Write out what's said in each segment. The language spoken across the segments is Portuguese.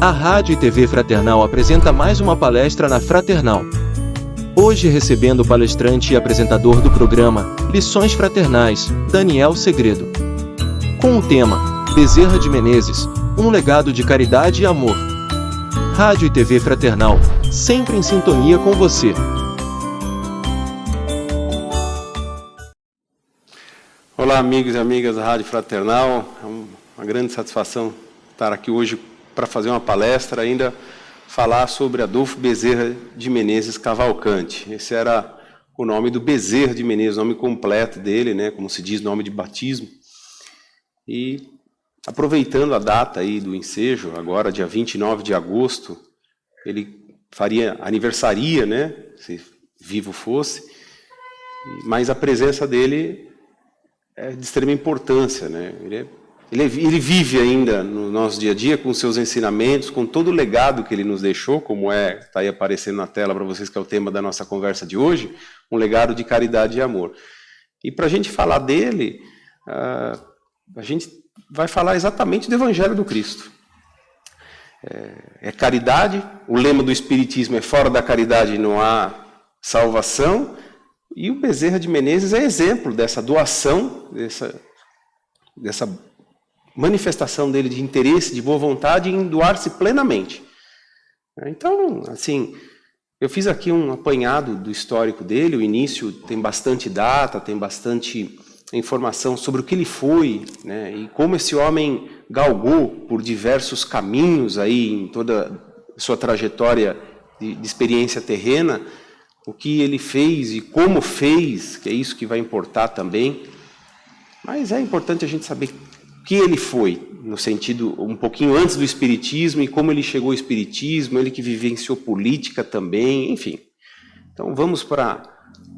A Rádio e TV Fraternal apresenta mais uma palestra na Fraternal. Hoje recebendo o palestrante e apresentador do programa Lições Fraternais, Daniel Segredo. Com o tema Bezerra de Menezes, um legado de caridade e amor. Rádio e TV Fraternal, sempre em sintonia com você. Olá, amigos e amigas da Rádio Fraternal. É uma grande satisfação estar aqui hoje para fazer uma palestra, ainda falar sobre Adolfo Bezerra de Menezes Cavalcante. Esse era o nome do Bezerra de Menezes, o nome completo dele, né, como se diz, nome de batismo. E aproveitando a data aí do ensejo, agora dia 29 de agosto, ele aniversaria, né, se vivo fosse, mas a presença dele é de extrema importância, né? Ele vive ainda no nosso dia a dia com seus ensinamentos, com todo o legado que ele nos deixou, como está aí aparecendo na tela para vocês, que é o tema da nossa conversa de hoje, um legado de caridade e amor. E para a gente falar dele, a gente vai falar exatamente do Evangelho do Cristo. É caridade, o lema do Espiritismo é fora da caridade não há salvação, e o Bezerra de Menezes é exemplo dessa doação, dessa manifestação dele de interesse, de boa vontade em doar-se plenamente. Então, assim, eu fiz aqui um apanhado do histórico dele, o início tem bastante data, tem bastante informação sobre o que ele foi, né, e como esse homem galgou por diversos caminhos aí em toda a sua trajetória de experiência terrena, o que ele fez e como fez, que é isso que vai importar também. Mas é importante a gente saber o que ele foi, no sentido um pouquinho antes do Espiritismo e como ele chegou ao Espiritismo, ele que vivenciou política também, enfim. Então vamos para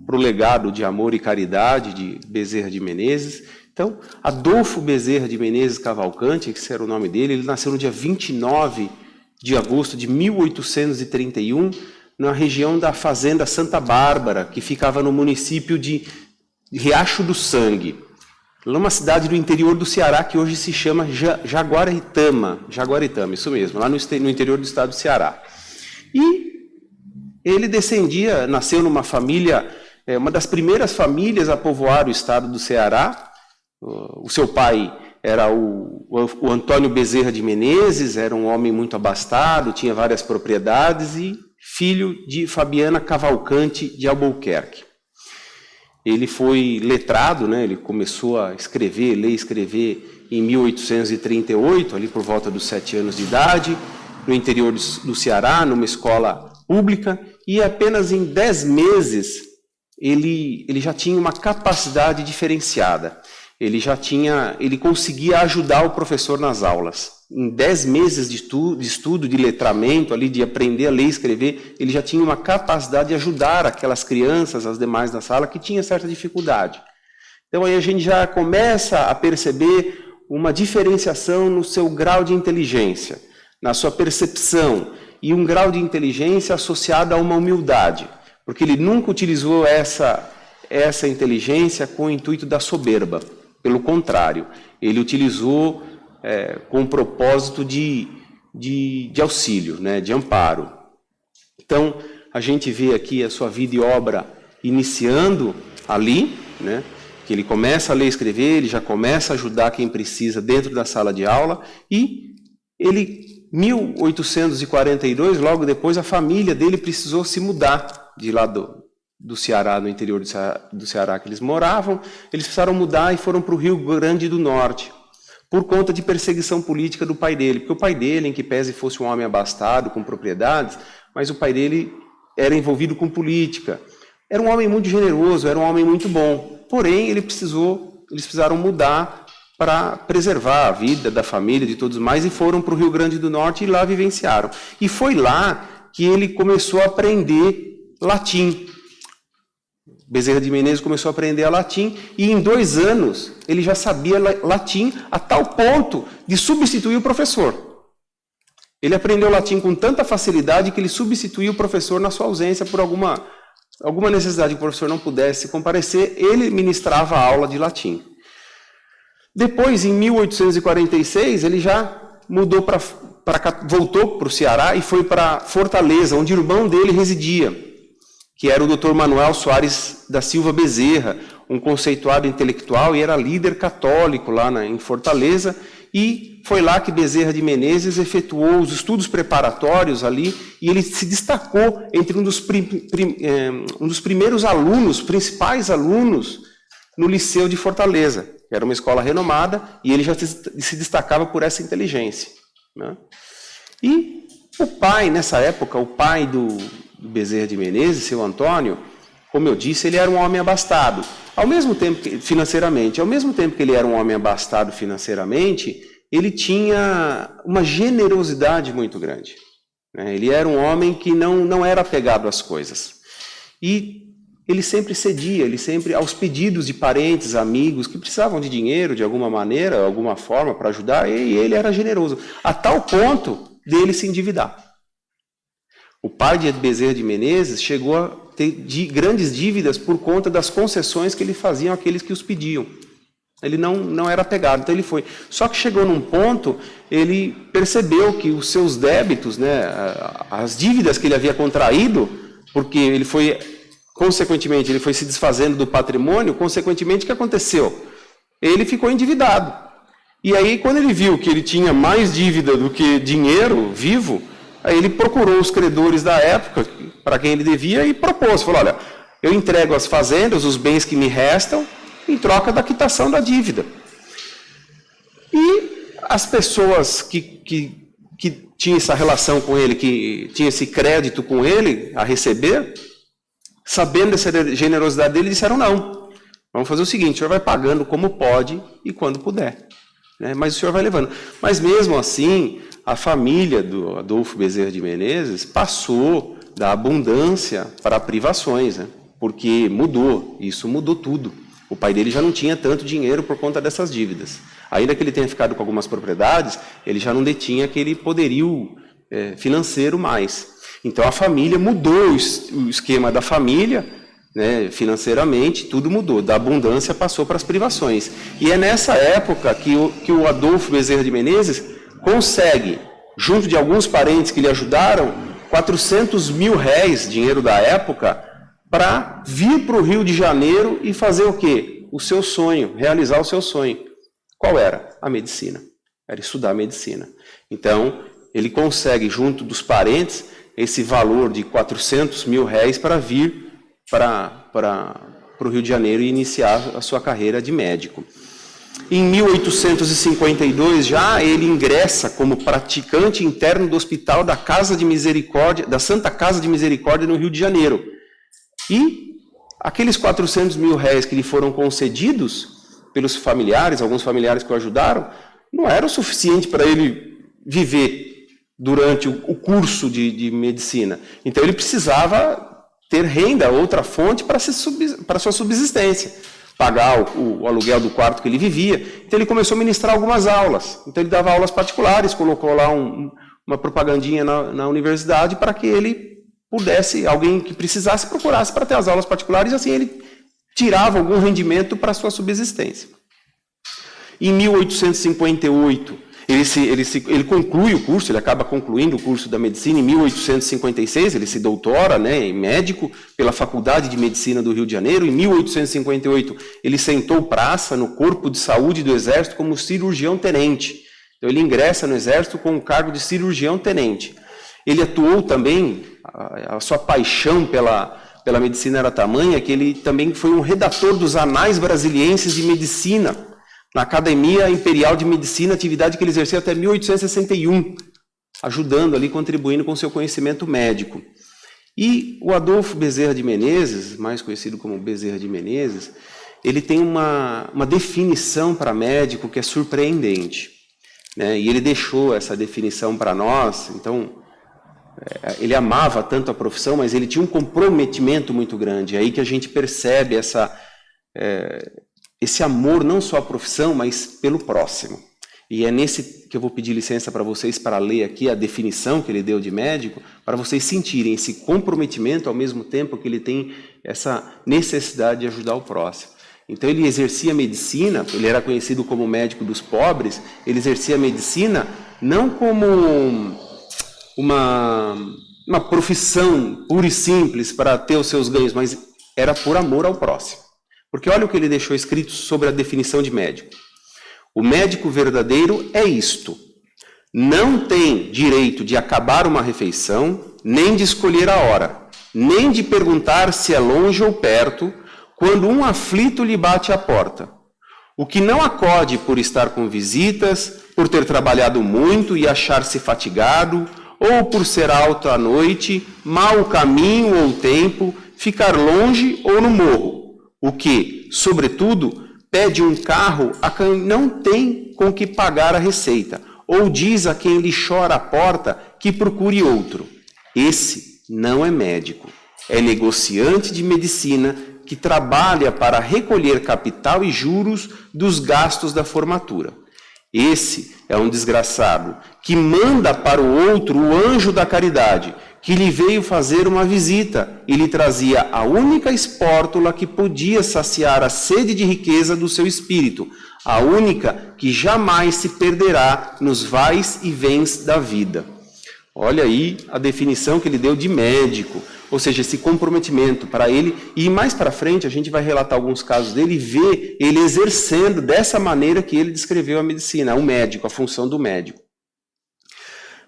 o legado de amor e caridade de Bezerra de Menezes. Então, Adolfo Bezerra de Menezes Cavalcante, que esse era o nome dele, ele nasceu no dia 29 de agosto de 1831, na região da Fazenda Santa Bárbara, que ficava no município de Riacho do Sangue, numa cidade do interior do Ceará, que hoje se chama Jaguaretama, isso mesmo, lá no interior do estado do Ceará. E ele nasceu numa família, uma das primeiras famílias a povoar o estado do Ceará. O seu pai era o Antônio Bezerra de Menezes, era um homem muito abastado, tinha várias propriedades e filho de Fabiana Cavalcante de Albuquerque. Ele foi letrado, né? Ele começou a ler e escrever em 1838, ali por volta dos 7 anos de idade, no interior do Ceará, numa escola pública, e apenas em 10 meses ele já tinha uma capacidade diferenciada. Ele conseguia ajudar o professor nas aulas. Em 10 meses de estudo, de letramento, ali, de aprender a ler e escrever, ele já tinha uma capacidade de ajudar aquelas crianças, as demais da sala, que tinham certa dificuldade. Então aí a gente já começa a perceber uma diferenciação no seu grau de inteligência, na sua percepção, e um grau de inteligência associado a uma humildade, porque ele nunca utilizou essa inteligência com o intuito da soberba. Pelo contrário, ele utilizou com o propósito de auxílio, né, de amparo. Então, a gente vê aqui a sua vida e obra iniciando ali, né, que ele começa a ler e escrever, ele já começa a ajudar quem precisa dentro da sala de aula, e ele, 1842, logo depois, a família dele precisou se mudar de lá do Ceará, no interior do Ceará que eles moravam. Eles precisaram mudar e foram para o Rio Grande do Norte, por conta de perseguição política do pai dele, porque o pai dele, em que pese fosse um homem abastado, com propriedades, mas o pai dele era envolvido com política. Era um homem muito generoso, era um homem muito bom, porém eles precisaram mudar para preservar a vida da família, de todos mais, e foram para o Rio Grande do Norte e lá vivenciaram. E foi lá que ele começou a aprender latim. Bezerra de Menezes começou a aprender latim e em 2 anos ele já sabia latim a tal ponto de substituir o professor. Ele aprendeu latim com tanta facilidade que ele substituiu o professor na sua ausência por alguma necessidade que o professor não pudesse comparecer, ele ministrava a aula de latim. Depois, em 1846, ele já mudou para voltou para o Ceará e foi para Fortaleza, onde o irmão dele residia, que era o Dr. Manuel Soares da Silva Bezerra, um conceituado intelectual e era líder católico lá em Fortaleza, e foi lá que Bezerra de Menezes efetuou os estudos preparatórios ali, e ele se destacou entre um dos primeiros alunos, principais alunos, no Liceu de Fortaleza, que era uma escola renomada, e ele já se destacava por essa inteligência, né? E o pai, nessa época, o pai do Bezerra de Menezes, seu Antônio, como eu disse, ele era um homem abastado. Ao mesmo tempo que, financeiramente, ao mesmo tempo que ele era um homem abastado financeiramente, ele tinha uma generosidade muito grande, né? Ele era um homem que não era apegado às coisas. E ele sempre cedia, aos pedidos de parentes, amigos, que precisavam de dinheiro de alguma maneira, alguma forma para ajudar, e ele era generoso, a tal ponto dele se endividar. O pai de Bezerra de Menezes chegou a ter grandes dívidas por conta das concessões que ele fazia àqueles que os pediam. Ele não era apegado, então ele foi. Só que chegou num ponto, ele percebeu que os seus débitos, né, as dívidas que ele havia contraído, porque ele foi, consequentemente, ele foi se desfazendo do patrimônio, consequentemente, o que aconteceu? Ele ficou endividado. E aí, quando ele viu que ele tinha mais dívida do que dinheiro vivo, aí ele procurou os credores da época, para quem ele devia, e propôs, falou, olha, eu entrego as fazendas, os bens que me restam, em troca da quitação da dívida. E as pessoas que tinham essa relação com ele, que tinham esse crédito com ele a receber, sabendo dessa generosidade dele, disseram não. Vamos fazer o seguinte, o senhor vai pagando como pode e quando puder, né? Mas o senhor vai levando. Mas mesmo assim, a família do Adolfo Bezerra de Menezes passou da abundância para privações, né? Porque isso mudou tudo. O pai dele já não tinha tanto dinheiro por conta dessas dívidas. Ainda que ele tenha ficado com algumas propriedades, ele já não detinha aquele poderio financeiro mais. Então a família mudou o esquema da família, né, financeiramente, tudo mudou. Da abundância passou para as privações. E é nessa época que o Adolfo Bezerra de Menezes consegue, junto de alguns parentes que lhe ajudaram, 400 mil réis, dinheiro da época, para vir para o Rio de Janeiro e fazer o quê? O seu sonho, realizar o seu sonho. Qual era? A medicina. Era estudar medicina. Então, ele consegue, junto dos parentes, esse valor de 400 mil réis para vir para o Rio de Janeiro e iniciar a sua carreira de médico. Em 1852, já ele ingressa como praticante interno do Hospital da Casa de Misericórdia, da Santa Casa de Misericórdia, no Rio de Janeiro. E aqueles 400 mil réis que lhe foram concedidos pelos familiares, alguns familiares que o ajudaram, não era o suficiente para ele viver durante o curso de medicina. Então ele precisava ter renda, outra fonte para sua subsistência, pagar o aluguel do quarto que ele vivia. Então ele começou a ministrar algumas aulas. Então ele dava aulas particulares, colocou lá uma propagandinha na universidade para que ele pudesse, alguém que precisasse, procurasse para ter as aulas particulares, e assim ele tirava algum rendimento para a sua subsistência. Em 1858, ele conclui o curso, ele acaba concluindo o curso da medicina. Em 1856, ele se doutora, né, em médico pela Faculdade de Medicina do Rio de Janeiro. Em 1858, ele sentou praça no Corpo de Saúde do Exército como cirurgião-tenente. Então ele ingressa no Exército com o cargo de cirurgião-tenente. Ele atuou também, a sua paixão pela medicina era tamanha, que ele também foi um redator dos Anais Brasilienses de Medicina, na Academia Imperial de Medicina, atividade que ele exerceu até 1861, ajudando ali, contribuindo com seu conhecimento médico. E o Adolfo Bezerra de Menezes, mais conhecido como Bezerra de Menezes, ele tem uma definição para médico que é surpreendente, né? E ele deixou essa definição para nós. Então, ele amava tanto a profissão, mas ele tinha um comprometimento muito grande. É aí que a gente percebe esse amor não só à profissão, mas pelo próximo. E é nesse que eu vou pedir licença para vocês para ler aqui a definição que ele deu de médico, para vocês sentirem esse comprometimento ao mesmo tempo que ele tem essa necessidade de ajudar o próximo. Então ele exercia a medicina, ele era conhecido como médico dos pobres, ele exercia a medicina não como uma profissão pura e simples para ter os seus ganhos, mas era por amor ao próximo. Porque olha o que ele deixou escrito sobre a definição de médico. O médico verdadeiro é isto: não tem direito de acabar uma refeição, nem de escolher a hora, nem de perguntar se é longe ou perto, quando um aflito lhe bate à porta. O que não acode por estar com visitas, por ter trabalhado muito e achar-se fatigado, ou por ser alto à noite, mau caminho ou tempo, ficar longe ou no morro. O que, sobretudo, pede um carro a quem não tem com que pagar a receita, ou diz a quem lhe chora à porta que procure outro. Esse não é médico, é negociante de medicina que trabalha para recolher capital e juros dos gastos da formatura. Esse é um desgraçado que manda para o outro o anjo da caridade, que lhe veio fazer uma visita e lhe trazia a única espórtula que podia saciar a sede de riqueza do seu espírito, a única que jamais se perderá nos vais e vens da vida. Olha aí a definição que ele deu de médico, ou seja, esse comprometimento para ele, e mais para frente a gente vai relatar alguns casos dele e ver ele exercendo dessa maneira que ele descreveu a medicina, o médico, a função do médico.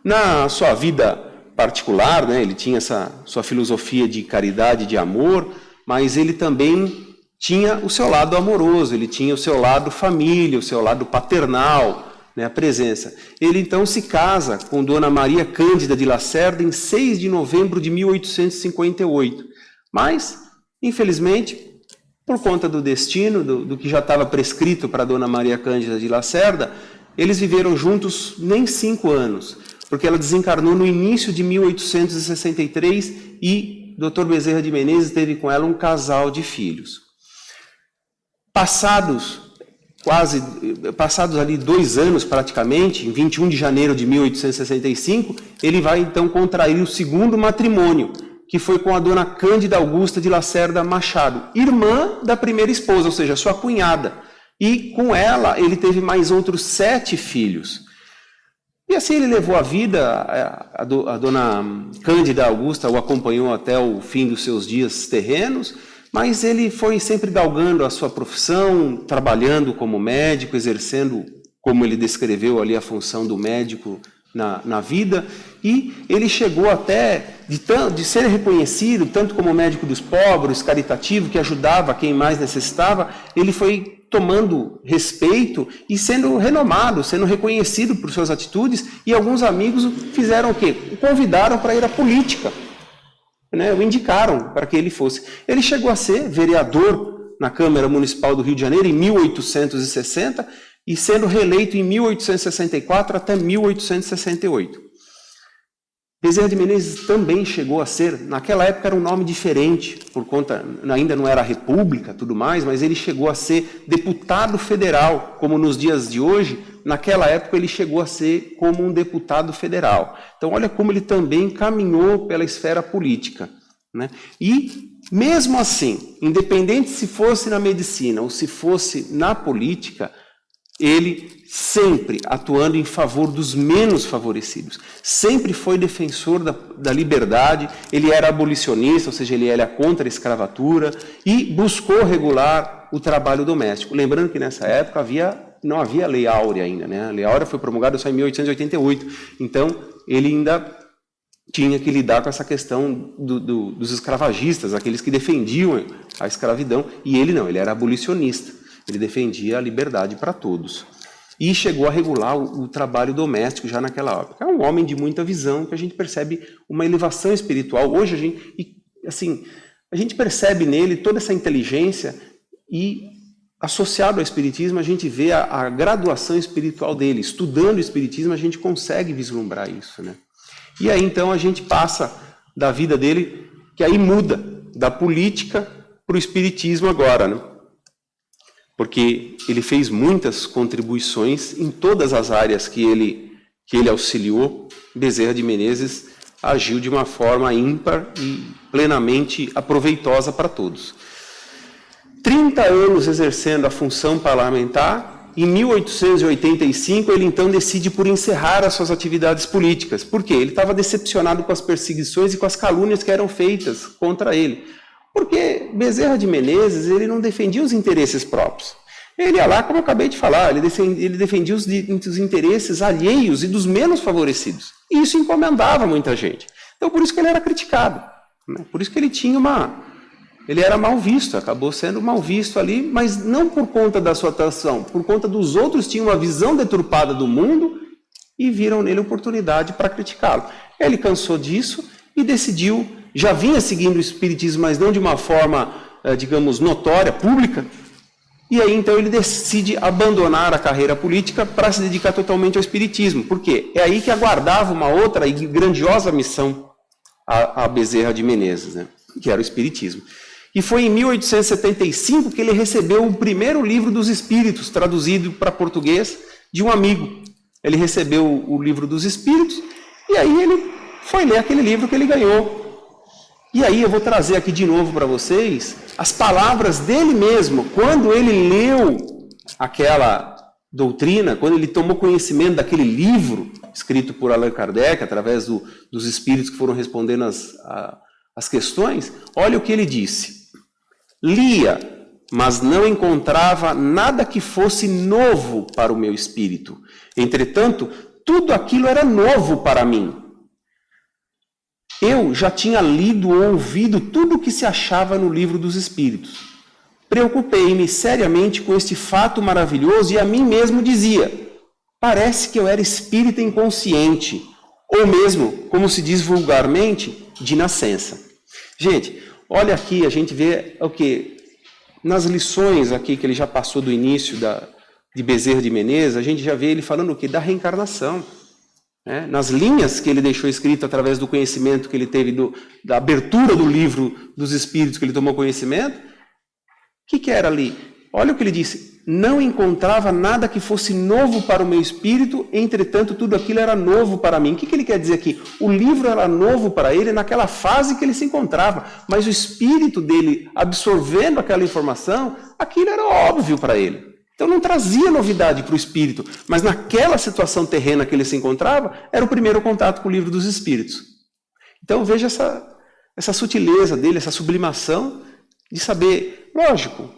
Na sua vida particular, né, ele tinha essa sua filosofia de caridade, de amor, mas ele também tinha o seu lado amoroso, ele tinha o seu lado família, o seu lado paternal, né, a presença. Ele então se casa com Dona Maria Cândida de Lacerda em 6 de novembro de 1858. Mas, infelizmente, por conta do destino, do que já estava prescrito para Dona Maria Cândida de Lacerda, eles viveram juntos nem 5 anos, porque ela desencarnou no início de 1863 e Dr. Bezerra de Menezes teve com ela um casal de filhos. Passados ali 2 anos praticamente, em 21 de janeiro de 1865, ele vai então contrair o segundo matrimônio, que foi com a Dona Cândida Augusta de Lacerda Machado, irmã da primeira esposa, ou seja, sua cunhada. E com ela ele teve mais outros 7 filhos. E assim ele levou a vida, a Dona Cândida Augusta o acompanhou até o fim dos seus dias terrenos, mas ele foi sempre galgando a sua profissão, trabalhando como médico, exercendo, como ele descreveu ali, a função do médico na vida, e ele chegou até de ser reconhecido, tanto como médico dos pobres, caritativo, que ajudava quem mais necessitava, ele foi tomando respeito e sendo renomado, sendo reconhecido por suas atitudes, e alguns amigos fizeram o quê? O convidaram para ir à política. Né, o indicaram para que ele fosse. Ele chegou a ser vereador na Câmara Municipal do Rio de Janeiro em 1860 e sendo reeleito em 1864 até 1868. Bezerra de Menezes também chegou a ser, naquela época era um nome diferente, por conta, ainda não era república, tudo mais, mas ele chegou a ser deputado federal, como nos dias de hoje, naquela época ele chegou a ser como um deputado federal. Então olha como ele também caminhou pela esfera política, né? E mesmo assim, independente se fosse na medicina ou se fosse na política, ele sempre atuando em favor dos menos favorecidos, sempre foi defensor da liberdade, ele era abolicionista, ou seja, ele era contra a escravatura e buscou regular o trabalho doméstico. Lembrando que nessa época não havia Lei Áurea ainda, né? A Lei Áurea foi promulgada só em 1888, então ele ainda tinha que lidar com essa questão dos escravagistas, aqueles que defendiam a escravidão, e ele não, ele era abolicionista. Ele defendia a liberdade para todos. E chegou a regular o trabalho doméstico já naquela época. É um homem de muita visão, que a gente percebe uma elevação espiritual. Hoje a gente percebe nele toda essa inteligência e, associado ao espiritismo, a gente vê a graduação espiritual dele. Estudando o espiritismo, a gente consegue vislumbrar isso, né? E aí, então, a gente passa da vida dele, que aí muda da política para o espiritismo agora, né? Porque ele fez muitas contribuições em todas as áreas que ele auxiliou. Bezerra de Menezes agiu de uma forma ímpar e plenamente aproveitosa para todos. 30 anos exercendo a função parlamentar em 1885, ele então decide por encerrar as suas atividades políticas. Por quê? Ele estava decepcionado com as perseguições e com as calúnias que eram feitas contra ele. Porque Bezerra de Menezes, ele não defendia os interesses próprios. Ele ia lá, como eu acabei de falar, ele defendia os interesses alheios e dos menos favorecidos. E isso incomodava muita gente. Então, por isso que ele era criticado. Né? Por isso que ele tinha ele era mal visto, acabou sendo mal visto ali, mas não por conta da sua atuação, por conta dos outros tinham uma visão deturpada do mundo e viram nele oportunidade para criticá-lo. Ele cansou disso e decidiu, já vinha seguindo o espiritismo, mas não de uma forma, digamos, notória, pública, e aí então ele decide abandonar a carreira política para se dedicar totalmente ao espiritismo. Por quê? É aí que aguardava uma outra e grandiosa missão a Bezerra de Menezes, né? Que era o espiritismo. E foi em 1875 que ele recebeu o primeiro livro dos Espíritos, traduzido para português, de um amigo. Ele recebeu o livro dos Espíritos, e aí ele foi ler aquele livro que ele ganhou. E aí eu vou trazer aqui de novo para vocês as palavras dele mesmo, quando ele leu aquela doutrina, quando ele tomou conhecimento daquele livro, escrito por Allan Kardec, através dos Espíritos que foram respondendo as questões. Olha o que ele disse. Lia, mas não encontrava nada que fosse novo para o meu espírito. Entretanto, tudo aquilo era novo para mim. Eu já tinha lido ou ouvido tudo o que se achava no livro dos Espíritos. Preocupei-me seriamente com este fato maravilhoso e a mim mesmo dizia, parece que eu era espírita inconsciente, ou mesmo, como se diz vulgarmente, de nascença. Gente, olha aqui, a gente vê o que? Nas lições aqui que ele já passou do início de Bezerra de Menezes, a gente já vê ele falando o que? Da reencarnação. Né? Nas linhas que ele deixou escrito através do conhecimento que ele teve, da abertura do livro dos Espíritos que ele tomou conhecimento, o que era ali? Olha o que ele disse. Não encontrava nada que fosse novo para o meu espírito, entretanto, tudo aquilo era novo para mim. O que ele quer dizer aqui? O livro era novo para ele naquela fase que ele se encontrava, mas o espírito dele, absorvendo aquela informação, aquilo era óbvio para ele. Então não trazia novidade para o espírito, mas naquela situação terrena que ele se encontrava, era o primeiro contato com o livro dos Espíritos. Então veja essa sutileza dele, essa sublimação, de saber, lógico,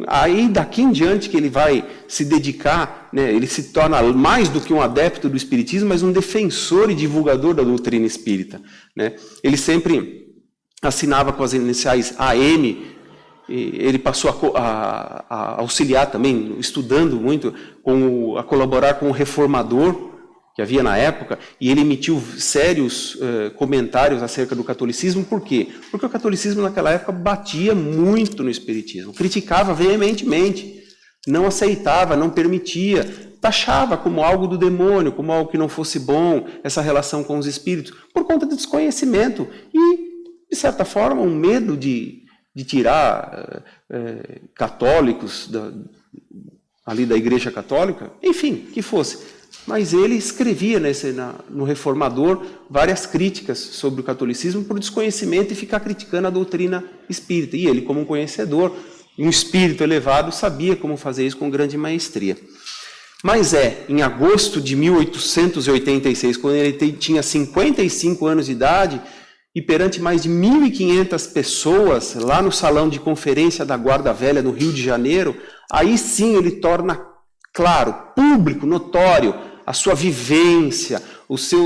aí daqui em diante que ele vai se dedicar, né, ele se torna mais do que um adepto do espiritismo, mas um defensor e divulgador da doutrina espírita. Né? Ele sempre assinava com as iniciais AM, ele passou a auxiliar também, estudando muito, a colaborar com o Reformador, que havia na época, e ele emitiu sérios comentários acerca do catolicismo. Por quê? Porque o catolicismo naquela época batia muito no espiritismo, criticava veementemente, não aceitava, não permitia, taxava como algo do demônio, como algo que não fosse bom, essa relação com os espíritos, por conta do desconhecimento e, de certa forma, um medo de tirar católicos ali da Igreja Católica, enfim, que fosse. Mas ele escrevia no Reformador várias críticas sobre o catolicismo por desconhecimento e ficar criticando a doutrina espírita. E ele, como um conhecedor, um espírito elevado, sabia como fazer isso com grande maestria. Mas em agosto de 1886, quando ele tinha 55 anos de idade, e perante mais de 1.500 pessoas, lá no salão de conferência da Guarda Velha, no Rio de Janeiro, aí sim ele torna claro, público, notório, a sua vivência,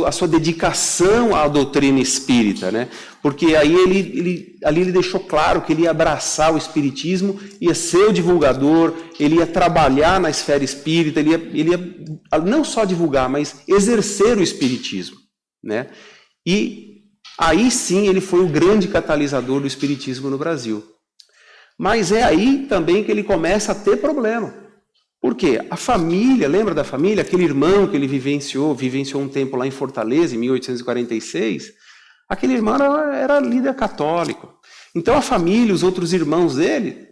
a sua dedicação à doutrina espírita, né? Porque aí ele deixou claro que ele ia abraçar o espiritismo, ia ser o divulgador, ele ia trabalhar na esfera espírita, ele ia não só divulgar, mas exercer o espiritismo, né? E aí sim ele foi o grande catalisador do espiritismo no Brasil. Mas é aí também que ele começa a ter problema. Por quê? A família, lembra da família? Aquele irmão que ele vivenciou um tempo lá em Fortaleza, em 1846, aquele irmão era líder católico. Então a família, os outros irmãos dele,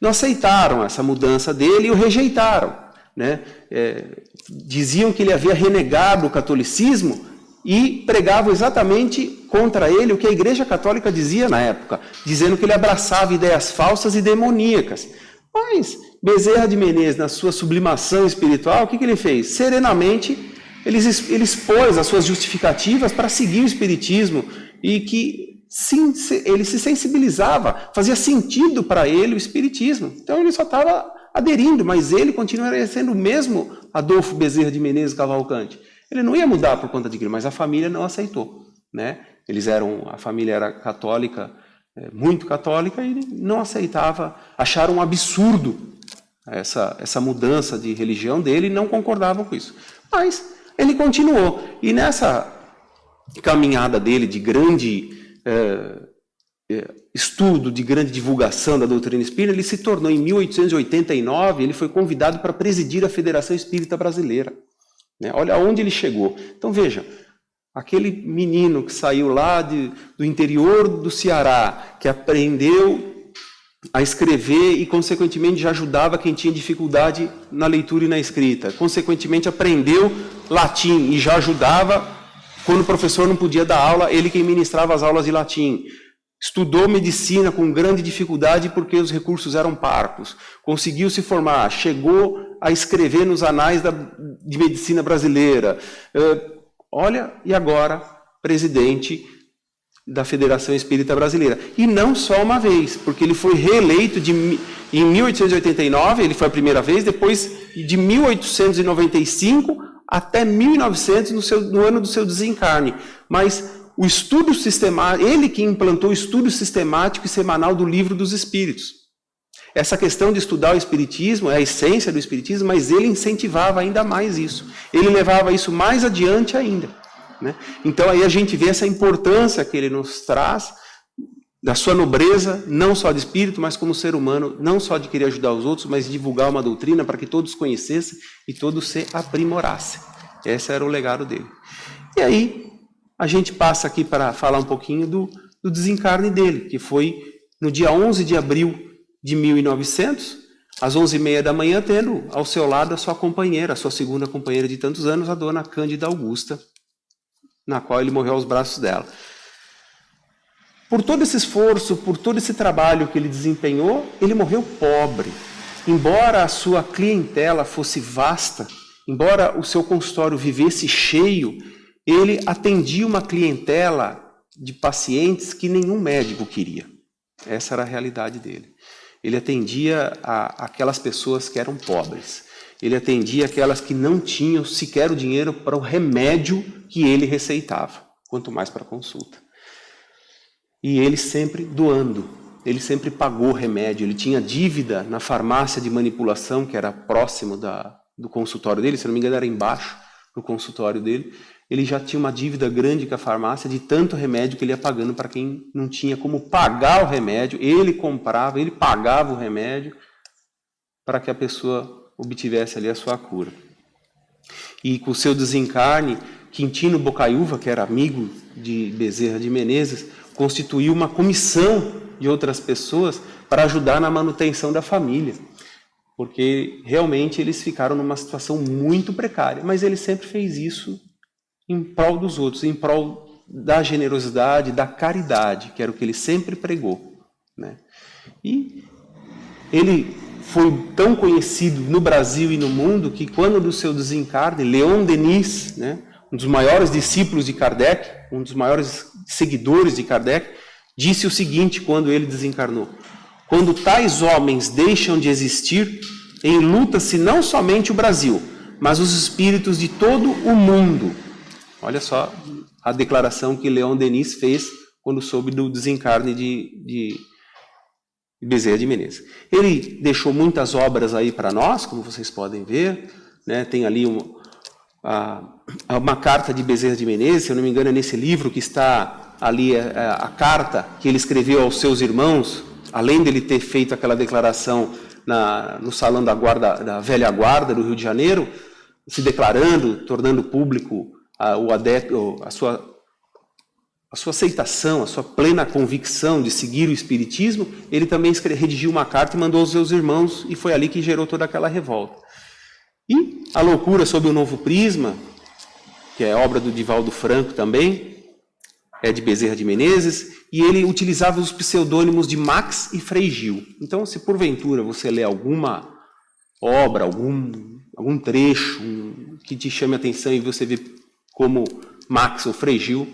não aceitaram essa mudança dele e o rejeitaram. Né? Diziam que ele havia renegado o catolicismo e pregavam exatamente contra ele o que a Igreja Católica dizia na época, dizendo que ele abraçava ideias falsas e demoníacas. Mas Bezerra de Menezes, na sua sublimação espiritual, o que ele fez? Serenamente, ele expôs as suas justificativas para seguir o espiritismo e que sim, ele se sensibilizava, fazia sentido para ele o espiritismo. Então ele só estava aderindo, mas ele continuaria sendo o mesmo Adolfo Bezerra de Menezes Cavalcante. Ele não ia mudar por conta daquilo, mas a família não aceitou, né? A família era católica, muito católica, e não aceitava, acharam um absurdo essa mudança de religião dele e não concordavam com isso. Mas ele continuou, e nessa caminhada dele de grande estudo, de grande divulgação da doutrina espírita, ele se tornou, em 1889, ele foi convidado para presidir a Federação Espírita Brasileira. Olha onde ele chegou. Então veja, aquele menino que saiu lá do interior do Ceará, que aprendeu a escrever e, consequentemente, já ajudava quem tinha dificuldade na leitura e na escrita. Consequentemente, aprendeu latim e já ajudava quando o professor não podia dar aula, ele quem ministrava as aulas de latim. Estudou medicina com grande dificuldade porque os recursos eram parcos. Conseguiu se formar, chegou a escrever nos anais de medicina brasileira. Olha, e agora, presidente da Federação Espírita Brasileira. E não só uma vez, porque ele foi reeleito em 1889, ele foi a primeira vez, depois de 1895 até 1900, no ano do seu desencarne. Mas o estudo sistemático, ele que implantou o estudo sistemático e semanal do Livro dos Espíritos. Essa questão de estudar o Espiritismo é a essência do Espiritismo, mas ele incentivava ainda mais isso. Ele levava isso mais adiante ainda, né? Então aí a gente vê essa importância que ele nos traz, da sua nobreza, não só de espírito, mas como ser humano, não só de querer ajudar os outros, mas de divulgar uma doutrina para que todos conhecessem e todos se aprimorassem. Esse era o legado dele. E aí, a gente passa aqui para falar um pouquinho do desencarne dele, que foi no dia 11 de abril de 1900, às 11h30 da manhã, tendo ao seu lado a sua companheira, a sua segunda companheira de tantos anos, a dona Cândida Augusta, na qual ele morreu aos braços dela. Por todo esse esforço, por todo esse trabalho que ele desempenhou, ele morreu pobre. Embora a sua clientela fosse vasta, embora o seu consultório vivesse cheio, ele atendia uma clientela de pacientes que nenhum médico queria. Essa era a realidade dele. Ele atendia aquelas pessoas que eram pobres. Ele atendia aquelas que não tinham sequer o dinheiro para o remédio que ele receitava, quanto mais para a consulta. E ele sempre doando, ele sempre pagou remédio. Ele tinha dívida na farmácia de manipulação, que era próximo do consultório dele, se não me engano era embaixo do consultório dele. Ele já tinha uma dívida grande com a farmácia de tanto remédio que ele ia pagando para quem não tinha como pagar o remédio. Ele comprava, ele pagava o remédio para que a pessoa obtivesse ali a sua cura. E com o seu desencarne, Quintino Bocaiúva, que era amigo de Bezerra de Menezes, constituiu uma comissão de outras pessoas para ajudar na manutenção da família, porque realmente eles ficaram numa situação muito precária, mas ele sempre fez isso em prol dos outros, em prol da generosidade, da caridade, que era o que ele sempre pregou, né? E ele foi tão conhecido no Brasil e no mundo que, quando do seu desencarne, Leon Denis, né, um dos maiores discípulos de Kardec, um dos maiores seguidores de Kardec, disse o seguinte quando ele desencarnou: quando tais homens deixam de existir, enluta-se não somente o Brasil, mas os espíritos de todo o mundo. Olha só a declaração que Leon Denis fez quando soube do desencarne de Bezerra de Menezes. Ele deixou muitas obras aí para nós, como vocês podem ver, né? Tem ali uma carta de Bezerra de Menezes, se eu não me engano é nesse livro que está ali a carta que ele escreveu aos seus irmãos, além dele ter feito aquela declaração no salão da velha guarda do Rio de Janeiro, se declarando, tornando público o adepto, a sua aceitação, a sua plena convicção de seguir o Espiritismo. Ele também redigiu uma carta e mandou aos seus irmãos, e foi ali que gerou toda aquela revolta. E A Loucura sob o Novo Prisma, que é obra do Divaldo Franco também, é de Bezerra de Menezes, e ele utilizava os pseudônimos de Max e Frei Gil. Então, se porventura você lê alguma obra, algum trecho que te chame a atenção e você vê como Max ou Frei Gil,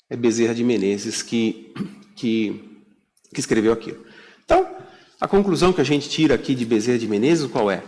é Bezerra de Menezes que escreveu aquilo. Então, a conclusão que a gente tira aqui de Bezerra de Menezes, qual é?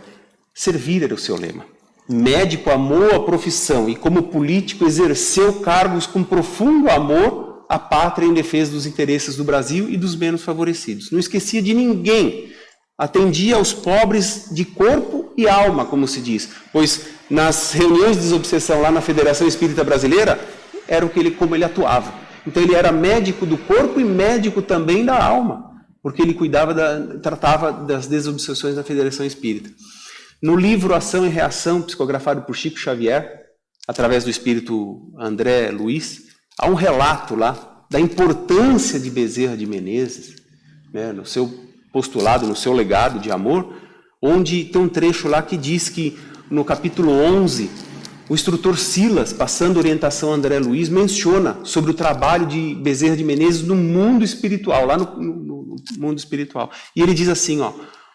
Servir era o seu lema. Médico amou a profissão e, como político, exerceu cargos com profundo amor à pátria em defesa dos interesses do Brasil e dos menos favorecidos. Não esquecia de ninguém. Atendia aos pobres de corpo e alma, como se diz. Pois nas reuniões de desobsessão lá na Federação Espírita Brasileira, era como ele atuava. Então ele era médico do corpo e médico também da alma, porque ele tratava das desobsessões da Federação Espírita. No livro Ação e Reação, psicografado por Chico Xavier, através do espírito André Luiz, há um relato lá da importância de Bezerra de Menezes, né, no seu postulado, no seu legado de amor, onde tem um trecho lá que diz que no capítulo 11, o instrutor Silas, passando orientação a André Luiz, menciona sobre o trabalho de Bezerra de Menezes no mundo espiritual, lá no mundo espiritual. E ele diz assim,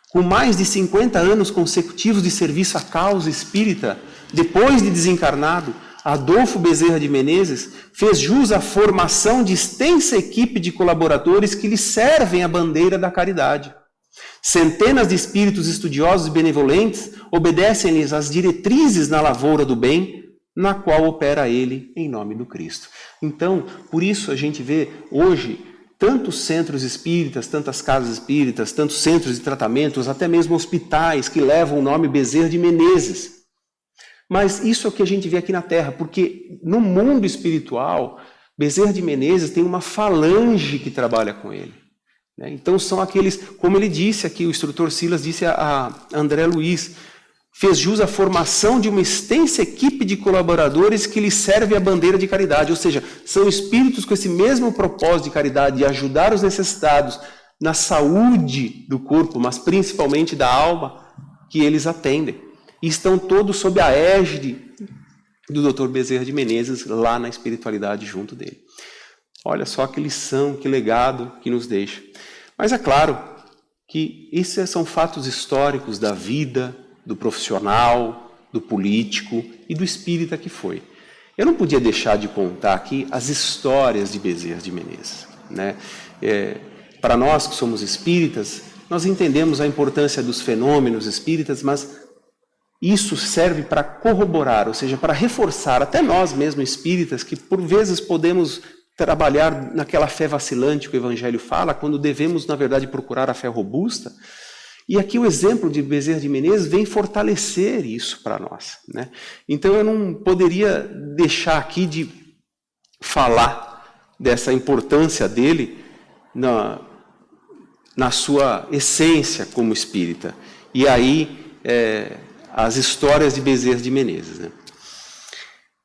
com mais de 50 anos consecutivos de serviço à causa espírita, depois de desencarnado, Adolfo Bezerra de Menezes fez jus à formação de extensa equipe de colaboradores que lhe servem a bandeira da caridade. Centenas de espíritos estudiosos e benevolentes obedecem-lhes as diretrizes na lavoura do bem, na qual opera ele em nome do Cristo. Então, por isso a gente vê hoje tantos centros espíritas, tantas casas espíritas, tantos centros de tratamentos, até mesmo hospitais que levam o nome Bezerra de Menezes. Mas isso é o que a gente vê aqui na Terra, porque no mundo espiritual, Bezerra de Menezes tem uma falange que trabalha com ele. Então são aqueles, como ele disse aqui, o instrutor Silas disse a André Luiz, fez jus à formação de uma extensa equipe de colaboradores que lhe serve a bandeira de caridade, ou seja, são espíritos com esse mesmo propósito de caridade, de ajudar os necessitados na saúde do corpo, mas principalmente da alma, que eles atendem. E estão todos sob a égide do Dr. Bezerra de Menezes, lá na espiritualidade junto dele. Olha só que lição, que legado que nos deixa. Mas é claro que esses são fatos históricos da vida, do profissional, do político e do espírita que foi. Eu não podia deixar de contar aqui as histórias de Bezerra de Menezes. Para nós que somos espíritas, nós entendemos a importância dos fenômenos espíritas, mas isso serve para corroborar, ou seja, para reforçar até nós mesmos espíritas, que por vezes podemos trabalhar naquela fé vacilante que o Evangelho fala, quando devemos, na verdade, procurar a fé robusta. E aqui o exemplo de Bezerra de Menezes vem fortalecer isso para nós. Então eu não poderia deixar aqui de falar dessa importância dele na sua essência como espírita. E aí, as histórias de Bezerra de Menezes.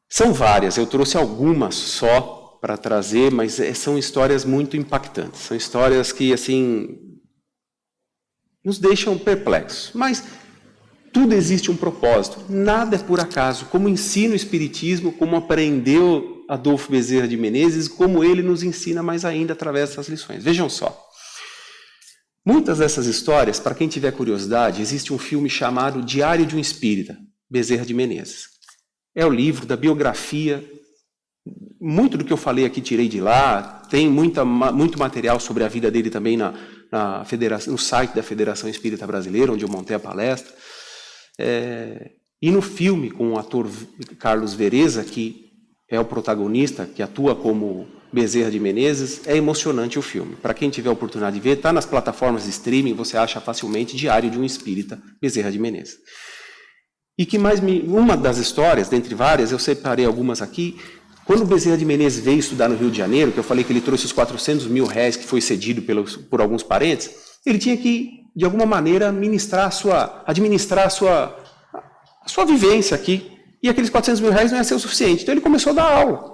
São várias, eu trouxe algumas só para trazer, mas são histórias muito impactantes. São histórias que, assim, nos deixam perplexos. Mas tudo existe um propósito, nada é por acaso. Como ensina o Espiritismo, como aprendeu Adolfo Bezerra de Menezes, como ele nos ensina mais ainda através dessas lições. Vejam só. Muitas dessas histórias, para quem tiver curiosidade, existe um filme chamado Diário de um Espírita, Bezerra de Menezes. É o livro da biografia. Muito do que eu falei aqui tirei de lá, tem muito material sobre a vida dele também no site da Federação Espírita Brasileira, onde eu montei a palestra. E no filme, com o ator Carlos Vereza, que é o protagonista, que atua como Bezerra de Menezes, é emocionante o filme. Para quem tiver a oportunidade de ver, está nas plataformas de streaming, você acha facilmente Diário de um Espírita, Bezerra de Menezes. E que uma das histórias, dentre várias, eu separei algumas aqui. Quando o Bezerra de Menezes veio estudar no Rio de Janeiro, que eu falei que ele trouxe os 400 mil réis que foi cedido por alguns parentes, ele tinha que, de alguma maneira, administrar a sua vivência aqui. E aqueles 400 mil réis não ia ser o suficiente. Então ele começou a dar aula.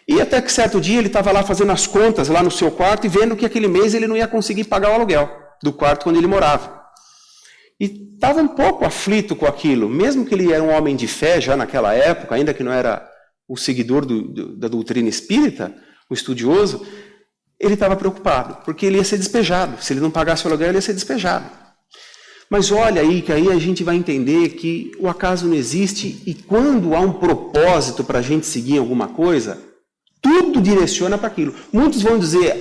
E até que certo dia ele estava lá fazendo as contas lá no seu quarto e vendo que aquele mês ele não ia conseguir pagar o aluguel do quarto onde ele morava. E estava um pouco aflito com aquilo, mesmo que ele era um homem de fé já naquela época, ainda que não era o seguidor da doutrina espírita, o estudioso, ele estava preocupado, porque ele ia ser despejado. Se ele não pagasse o aluguel, ele ia ser despejado. Mas olha aí, que aí a gente vai entender que o acaso não existe e quando há um propósito para a gente seguir alguma coisa, tudo direciona para aquilo. Muitos vão dizer,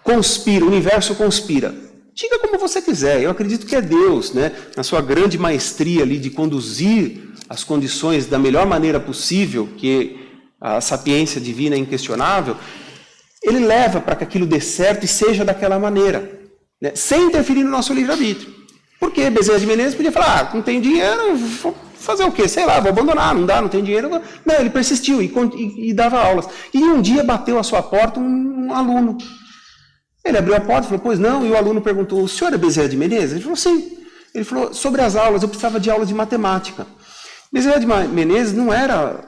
conspira, o universo conspira. Diga como você quiser, eu acredito que é Deus, né? Na sua grande maestria ali de conduzir as condições da melhor maneira possível, que a sapiência divina é inquestionável, ele leva para que aquilo dê certo e seja daquela maneira, né? Sem interferir no nosso livre-arbítrio. Porque Bezerra de Menezes podia falar, não tenho dinheiro, vou fazer o quê? Sei lá, vou abandonar, não dá, não tem dinheiro. Não, ele persistiu e dava aulas. E um dia bateu à sua porta um aluno. Ele abriu a porta e falou, pois não, e o aluno perguntou, o senhor é Bezerra de Menezes? Ele falou, sim. Ele falou, sobre as aulas, eu precisava de aulas de matemática. Bezerra de Menezes não era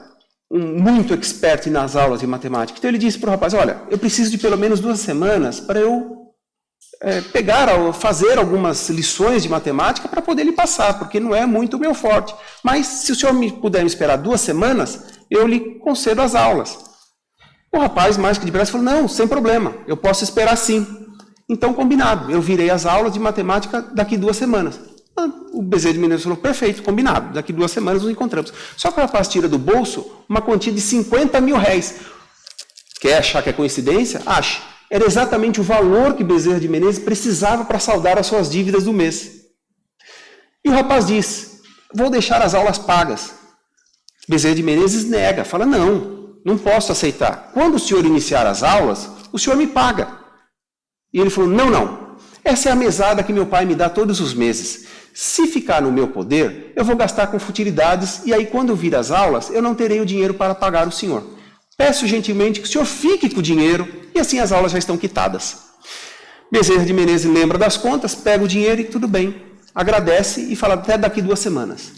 muito expert nas aulas de matemática. Então ele disse para o rapaz, olha, eu preciso de pelo menos 2 semanas para eu fazer algumas lições de matemática para poder lhe passar, porque não é muito o meu forte. Mas se o senhor puder me esperar 2 semanas, eu lhe concedo as aulas. O rapaz, mais que depressa, falou, não, sem problema, eu posso esperar sim. Então, combinado, eu virei as aulas de matemática daqui 2 semanas. O Bezerra de Menezes falou, perfeito, combinado, daqui 2 semanas nos encontramos. Só que o rapaz tira do bolso uma quantia de 50 mil réis. Quer achar que é coincidência? Ache. Era exatamente o valor que Bezerra de Menezes precisava para saldar as suas dívidas do mês. E o rapaz diz, vou deixar as aulas pagas. Bezerra de Menezes nega, fala, não posso aceitar. Quando o senhor iniciar as aulas, o senhor me paga. E ele falou, não, essa é a mesada que meu pai me dá todos os meses. Se ficar no meu poder, eu vou gastar com futilidades, e aí quando eu vir as aulas, eu não terei o dinheiro para pagar o senhor. Peço gentilmente que o senhor fique com o dinheiro, e assim as aulas já estão quitadas. Bezerra de Menezes lembra das contas, pega o dinheiro e tudo bem. Agradece e fala até daqui 2 semanas.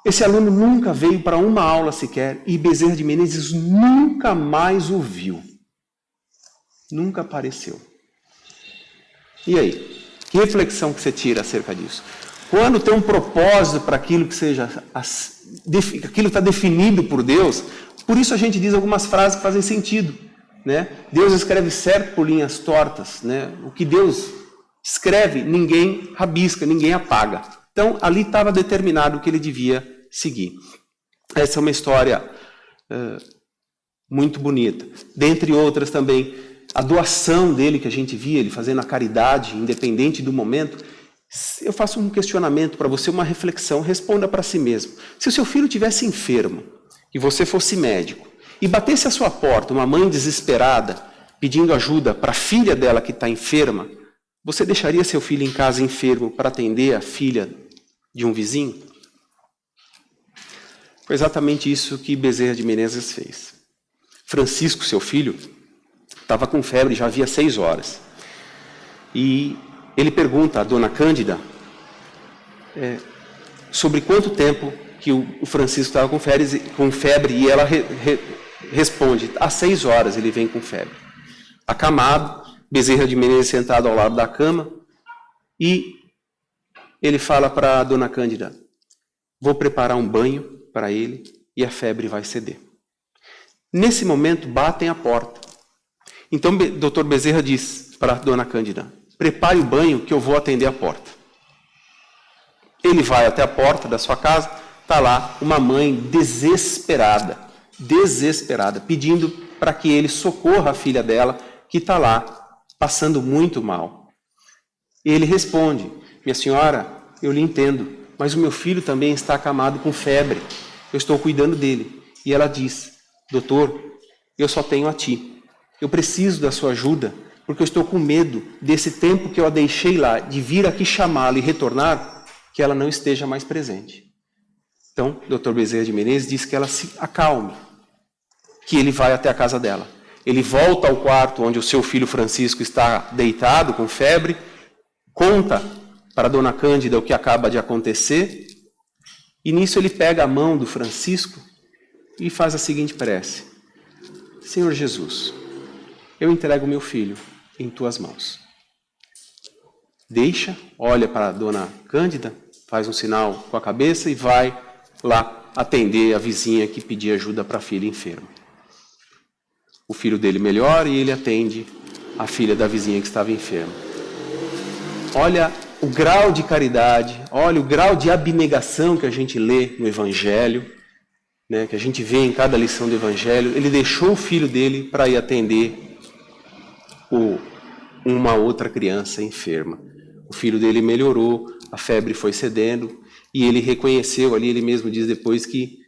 Esse aluno nunca veio para uma aula sequer, e Bezerra de Menezes nunca mais o viu. Nunca apareceu. E aí? Que reflexão que você tira acerca disso? Quando tem um propósito para aquilo que seja, aquilo está definido por Deus, por isso a gente diz algumas frases que fazem sentido, né? Deus escreve certo por linhas tortas, né? O que Deus escreve, ninguém rabisca, ninguém apaga. Então, ali estava determinado o que ele devia seguir. Essa é uma história muito bonita. Dentre outras também, a doação dele que a gente via, ele fazendo a caridade, independente do momento. Eu faço um questionamento para você, uma reflexão, responda para si mesmo. Se o seu filho estivesse enfermo, e você fosse médico, e batesse à sua porta uma mãe desesperada, pedindo ajuda para a filha dela que está enferma, você deixaria seu filho em casa enfermo para atender a filha de um vizinho? Foi exatamente isso que Bezerra de Menezes fez. Francisco, seu filho, estava com febre, já havia 6 horas. E ele pergunta à dona Cândida sobre quanto tempo que o Francisco estava com febre, e ela responde, há 6 horas ele vem com febre. Acamado, Bezerra de Menezes sentado ao lado da cama, e ele fala para a dona Cândida, vou preparar um banho para ele e a febre vai ceder. Nesse momento, batem a porta. Então, o doutor Bezerra diz para a dona Cândida, prepare o banho que eu vou atender a porta. Ele vai até a porta da sua casa, está lá uma mãe desesperada, pedindo para que ele socorra a filha dela, que está lá, passando muito mal. E ele responde, minha senhora, eu lhe entendo, mas o meu filho também está acamado com febre, eu estou cuidando dele. E ela diz, doutor, eu só tenho a ti, eu preciso da sua ajuda, porque eu estou com medo desse tempo que eu a deixei lá, de vir aqui chamá-la e retornar, que ela não esteja mais presente. Então, o Dr. Bezerra de Menezes diz que ela se acalme, que ele vai até a casa dela. Ele volta ao quarto onde o seu filho Francisco está deitado com febre, conta para a dona Cândida o que acaba de acontecer, e nisso ele pega a mão do Francisco e faz a seguinte prece. Senhor Jesus, eu entrego meu filho em tuas mãos. Deixa, olha para a dona Cândida, faz um sinal com a cabeça e vai lá atender a vizinha que pedia ajuda para a filha enferma. O filho dele melhora e ele atende a filha da vizinha que estava enferma. olha o grau de caridade, olha o grau de abnegação que a gente lê no Evangelho, né, que a gente vê em cada lição do Evangelho. Ele deixou o filho dele para ir atender uma outra criança enferma. O filho dele melhorou, a febre foi cedendo, e ele reconheceu ali, ele mesmo diz depois que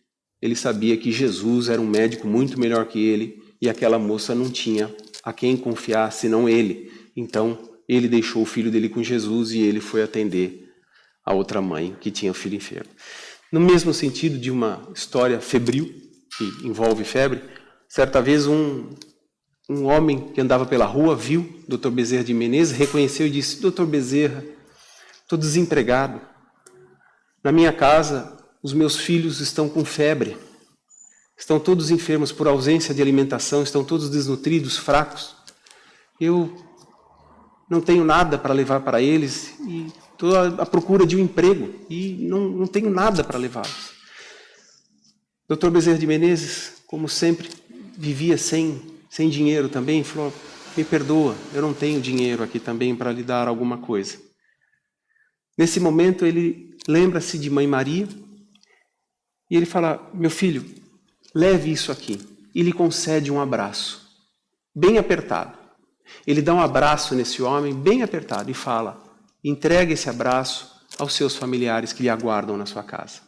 ele sabia que Jesus era um médico muito melhor que ele, e aquela moça não tinha a quem confiar senão ele. Então, ele deixou o filho dele com Jesus e ele foi atender a outra mãe que tinha o filho enfermo. No mesmo sentido de uma história febril, que envolve febre, certa vez um homem que andava pela rua viu o Dr. Bezerra de Menezes, reconheceu e disse: Dr. Bezerra, estou desempregado. Na minha casa, os meus filhos estão com febre. Estão todos enfermos por ausência de alimentação, estão todos desnutridos, fracos. Eu não tenho nada para levar para eles e estou à procura de um emprego e não tenho nada para levá-los. Dr. Bezerra de Menezes, como sempre, vivia sem dinheiro também, falou: me perdoa, eu não tenho dinheiro aqui também para lhe dar alguma coisa. Nesse momento ele lembra-se de Mãe Maria e ele fala: meu filho, leve isso aqui. E lhe concede um abraço, bem apertado. Ele dá um abraço nesse homem, bem apertado, e fala: entrega esse abraço aos seus familiares que lhe aguardam na sua casa.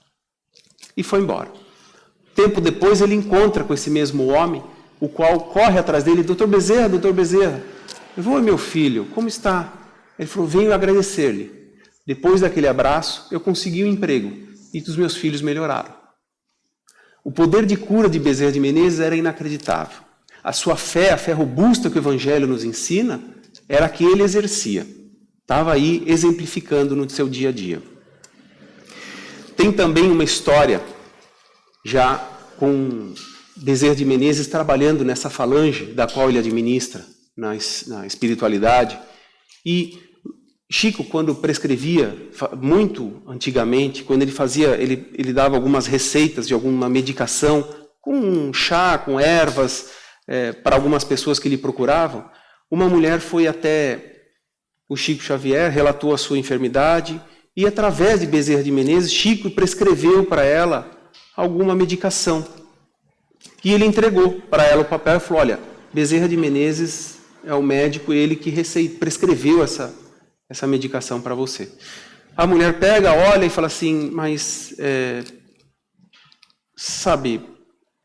E foi embora. Tempo depois ele encontra com esse mesmo homem, o qual corre atrás dele: Dr. Bezerra, eu vou, meu filho, como está? Ele falou: venho agradecer-lhe. Depois daquele abraço, eu consegui um emprego e os meus filhos melhoraram. O poder de cura de Bezerra de Menezes era inacreditável. A sua fé, a fé robusta que o Evangelho nos ensina, era a que ele exercia. Estava aí exemplificando no seu dia a dia. Tem também uma história, já com Bezerra de Menezes trabalhando nessa falange da qual ele administra, na espiritualidade. E Chico, quando prescrevia, muito antigamente, quando ele fazia, ele dava algumas receitas de alguma medicação, com chá, com ervas, para algumas pessoas que lhe procuravam. Uma mulher foi até o Chico Xavier, relatou a sua enfermidade, e através de Bezerra de Menezes, Chico prescreveu para ela alguma medicação. E ele entregou para ela o papel e falou: olha, Bezerra de Menezes é o médico, ele que prescreveu essa medicação para você. A mulher pega, olha e fala assim: mas, sabe,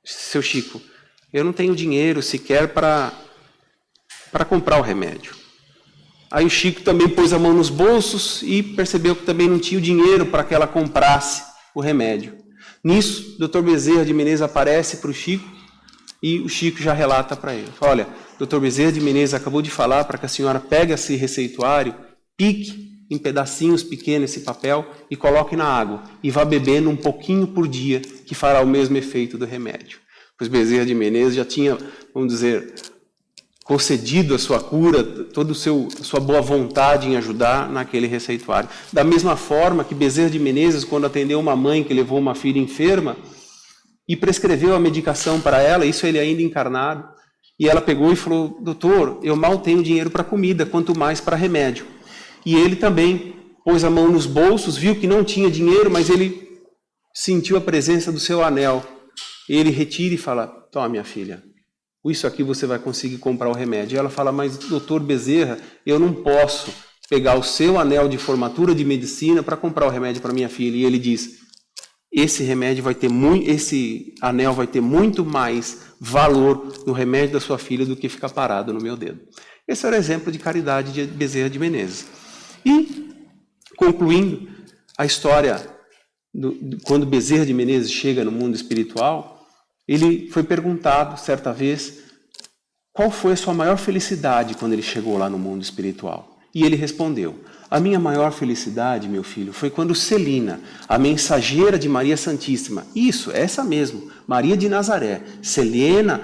seu Chico, eu não tenho dinheiro sequer para comprar o remédio. Aí o Chico também pôs a mão nos bolsos e percebeu que também não tinha o dinheiro para que ela comprasse o remédio. Nisso, o Dr. Bezerra de Menezes aparece para o Chico e o Chico já relata para ele: olha, Dr. Bezerra de Menezes acabou de falar para que a senhora pegue esse receituário, pique em pedacinhos pequenos esse papel e coloque na água e vá bebendo um pouquinho por dia, que fará o mesmo efeito do remédio. Pois Bezerra de Menezes já tinha, vamos dizer, concedido a sua cura, toda a sua boa vontade em ajudar naquele receituário. Da mesma forma que Bezerra de Menezes, quando atendeu uma mãe que levou uma filha enferma e prescreveu a medicação para ela, isso ele ainda encarnado, e ela pegou e falou: doutor, eu mal tenho dinheiro para comida, quanto mais para remédio. E ele também pôs a mão nos bolsos, viu que não tinha dinheiro, mas ele sentiu a presença do seu anel. Ele retira e fala: toma, minha filha, isso aqui você vai conseguir comprar o remédio. E ela fala: mas doutor Bezerra, eu não posso pegar o seu anel de formatura de medicina para comprar o remédio para minha filha. E ele diz: esse anel vai ter muito mais valor no remédio da sua filha do que ficar parado no meu dedo. Esse era o exemplo de caridade de Bezerra de Menezes. E, concluindo a história, quando Bezerra de Menezes chega no mundo espiritual, ele foi perguntado, certa vez, qual foi a sua maior felicidade quando ele chegou lá no mundo espiritual. E ele respondeu: a minha maior felicidade, meu filho, foi quando Celina, a mensageira de Maria Santíssima, essa mesmo, Maria de Nazaré, Celina,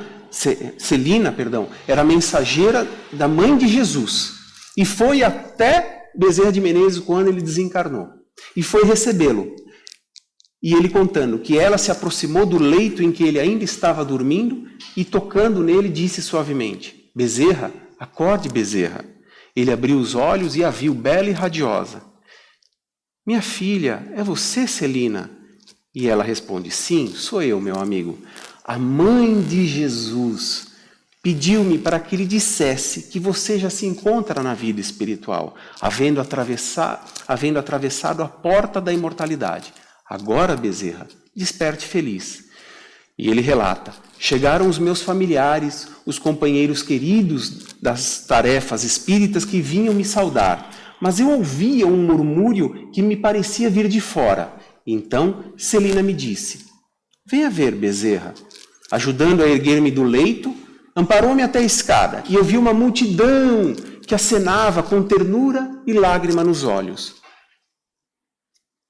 era a mensageira da mãe de Jesus, e foi até Bezerra de Menezes quando ele desencarnou, e foi recebê-lo. E ele contando que ela se aproximou do leito em que ele ainda estava dormindo e tocando nele disse suavemente: Bezerra, acorde, Bezerra. Ele abriu os olhos e a viu bela e radiosa. Minha filha, é você, Celina? E ela responde, sim, sou eu, meu amigo. A mãe de Jesus pediu-me para que lhe dissesse que você já se encontra na vida espiritual, havendo atravessado a porta da imortalidade. Agora, Bezerra, desperte feliz. E ele relata, chegaram os meus familiares, os companheiros queridos das tarefas espíritas que vinham me saudar, mas eu ouvia um murmúrio que me parecia vir de fora. Então, Celina me disse, venha ver, Bezerra. Ajudando a erguer-me do leito, amparou-me até a escada e eu vi uma multidão que acenava com ternura e lágrima nos olhos.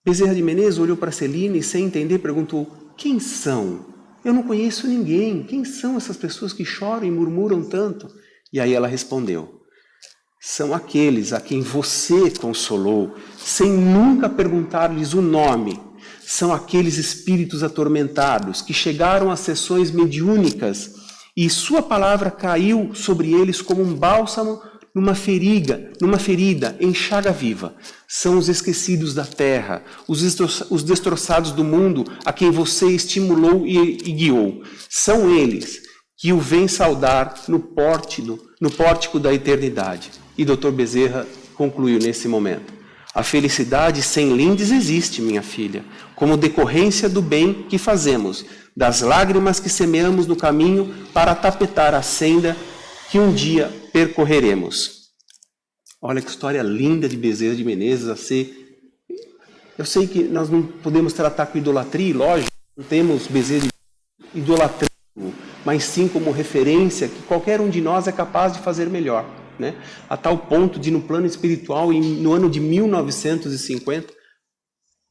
Bezerra de Menezes olhou para Celina e, sem entender, perguntou, quem são? Eu não conheço ninguém. Quem são essas pessoas que choram e murmuram tanto? E aí ela respondeu, são aqueles a quem você consolou, sem nunca perguntar-lhes o nome. São aqueles espíritos atormentados que chegaram às sessões mediúnicas e sua palavra caiu sobre eles como um bálsamo numa ferida em chaga viva. São os esquecidos da terra, os destroçados do mundo a quem você estimulou e guiou. São eles que o vêm saudar no pórtico da eternidade. E Dr. Bezerra concluiu nesse momento. A felicidade sem lindes existe, minha filha, como decorrência do bem que fazemos, das lágrimas que semeamos no caminho para tapetar a senda que um dia percorreremos. Olha que história linda de Bezerra de Menezes a ser. Eu sei que nós não podemos tratar com idolatria, lógico, não temos Bezerra de idolatria, mas sim como referência que qualquer um de nós é capaz de fazer melhor. Né? A tal ponto de, no plano espiritual, no ano de 1950,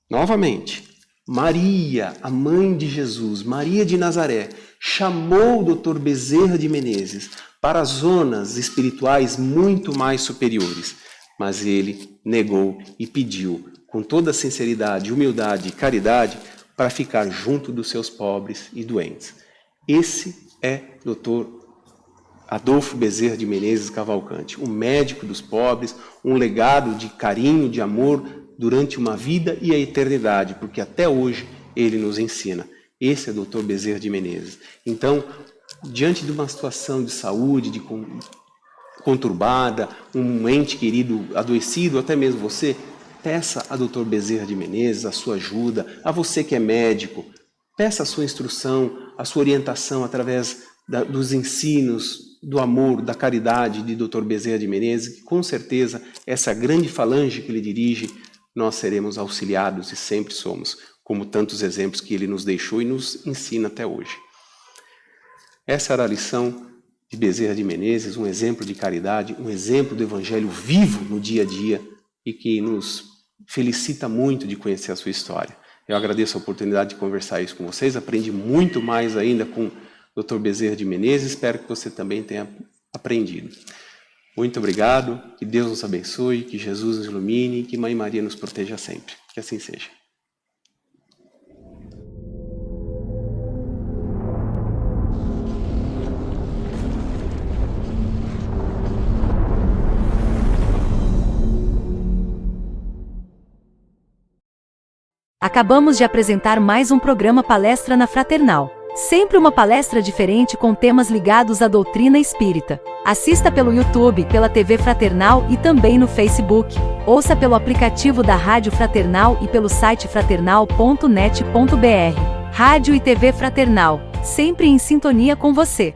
novamente, Maria, a mãe de Jesus, Maria de Nazaré, chamou o Dr. Bezerra de Menezes para zonas espirituais muito mais superiores, mas ele negou e pediu, com toda sinceridade, humildade e caridade, para ficar junto dos seus pobres e doentes. Esse é Dr. Adolfo Bezerra de Menezes Cavalcante, um médico dos pobres, um legado de carinho, de amor durante uma vida e a eternidade, porque até hoje ele nos ensina. Esse é o Dr. Bezerra de Menezes. Então, diante de uma situação de saúde, conturbada, um ente querido adoecido, até mesmo você, peça a Dr. Bezerra de Menezes a sua ajuda, a você que é médico, peça a sua instrução, a sua orientação através dos ensinos, do amor, da caridade de Dr. Bezerra de Menezes, que com certeza essa grande falange que ele dirige, nós seremos auxiliados e sempre somos, como tantos exemplos que ele nos deixou e nos ensina até hoje. Essa era a lição de Bezerra de Menezes, um exemplo de caridade, um exemplo do Evangelho vivo no dia a dia e que nos felicita muito de conhecer a sua história. Eu agradeço a oportunidade de conversar isso com vocês, aprendi muito mais ainda com Dr. Bezerra de Menezes, espero que você também tenha aprendido. Muito obrigado, que Deus nos abençoe, que Jesus nos ilumine e que Mãe Maria nos proteja sempre. Que assim seja. Acabamos de apresentar mais um programa Palestra na Fraternal. Sempre uma palestra diferente com temas ligados à doutrina espírita. Assista pelo YouTube, pela TV Fraternal e também no Facebook. Ouça pelo aplicativo da Rádio Fraternal e pelo site fraternal.net.br. Rádio e TV Fraternal, sempre em sintonia com você.